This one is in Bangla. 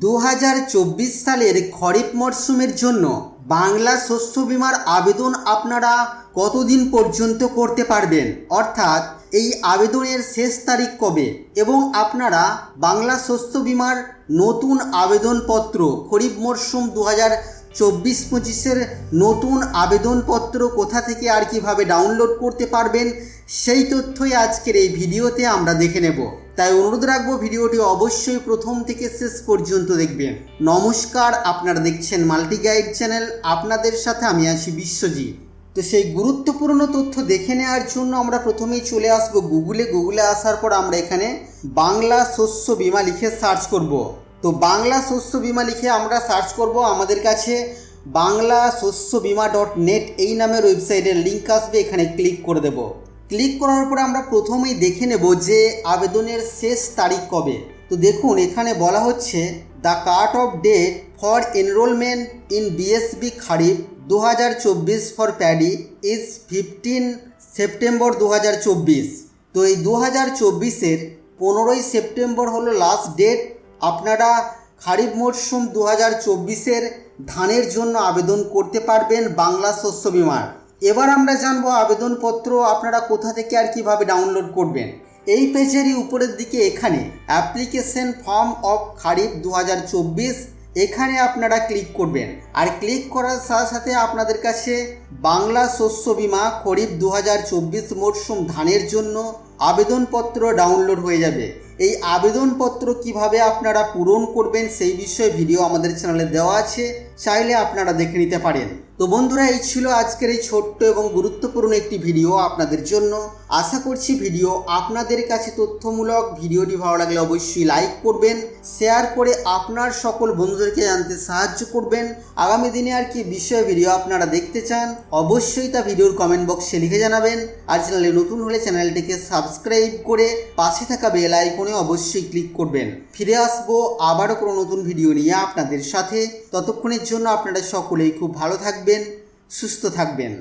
2024 সালের খরিফ মরশুমের জন্য বাংলা শস্য বীমার আবেদন আপনারা কতদিন পর্যন্ত করতে পারবেন, অর্থাৎ এই আবেদনের শেষ তারিখ কবে এবং আপনারা বাংলা শস্য বীমার নতুন আবেদনপত্র খরিফ মরশুম 2024-25-এর নতুন আবেদনপত্র কোথা থেকে আর কিভাবে ডাউনলোড করতে পারবেন সেই তথ্যই আজকের এই ভিডিওতে আমরা দেখে নেব। তাই অনুরোধ রাখবো ভিডিওটি অবশ্যই প্রথম থেকে শেষ পর্যন্ত দেখবেন। নমস্কার, আপনারা দেখছেন মাল্টি গাইড চ্যানেল, আপনাদের সাথে আমি আছি বিশ্বজিৎ। তো সেই গুরুত্বপূর্ণ তথ্য দেখে নেওয়ার জন্য আমরা প্রথমেই চলে আসবো গুগলে আসার পর আমরা এখানে বাংলা শস্য বীমা লিখে সার্চ করব। তো বাংলা শস্য বীমা লিখে আমরা সার্চ করব, আমাদের কাছে বাংলা শস্য বীমা .net এই নামের ওয়েবসাইটের লিঙ্ক আসবে, এখানে ক্লিক করে দেব। ক্লিক করার পর আমরা প্রথমেই দেখে নেব যে আবেদনের শেষ তারিখ কবে। তো দেখুন এখানে বলা হচ্ছে the cut off date for enrolment in BSB kharif 2024 for paddy is 15 September 2024। তো এই 2024-এর 15ই সেপ্টেম্বর হলো লাস্ট ডেট। আপনারা খারিফ মরশুম 2024-এর ধানের জন্য আবেদন করতে পারবেন বাংলা শস্য বীমার। এবার আমরা জানবো আবেদনপত্র আপনারা কোথা থেকে আর কিভাবে ডাউনলোড করবেন। এই পেজেরই উপরের দিকে এখানে অ্যাপ্লিকেশন ফর্ম অফ খারিফ 2024 এখানে আপনারা ক্লিক করবেন। আর ক্লিক করার সাথে সাথে আপনাদের কাছে বাংলা শস্য বীমা খরিফ 2024 মরশুম ধানের জন্য আবেদনপত্র ডাউনলোড হয়ে যাবে। এই আবেদনপত্র কিভাবে আপনারা পূরণ করবেন সেই বিষয়ে ভিডিও আমাদের চ্যানেলে দেওয়া আছে, চাইলে আপনারা দেখে নিতে পারেন। তো বন্ধুরা, এই ছিল আজকের এই ছোট্ট এবং গুরুত্বপূর্ণ একটি ভিডিও আপনাদের জন্য। আশা করছি ভিডিও আপনাদের কাছে তথ্যমূলক। ভিডিওটি ভালো লাগলে অবশ্যই লাইক করবেন, শেয়ার করে আপনার সকল বন্ধুদেরকে জানতে সাহায্য করবেন। আগামী দিনে আর কি বিষয় ভিডিও আপনারা দেখতে চান অবশ্যই তা ভিডিওর কমেন্ট বক্সে লিখে জানাবেন। আর চ্যানেলে নতুন হলে চ্যানেলটিকে সাবস্ক্রাইব করে পাশে থাকা বেল আইকনে অবশ্যই ক্লিক করবেন। ফিরে আসবো আবারও কোনো নতুন ভিডিও নিয়ে আপনাদের সাথে। ততক্ষণের জন্য আপনারা সকলেই খুব ভালো থাকবেন, সুস্থ থাকবেন।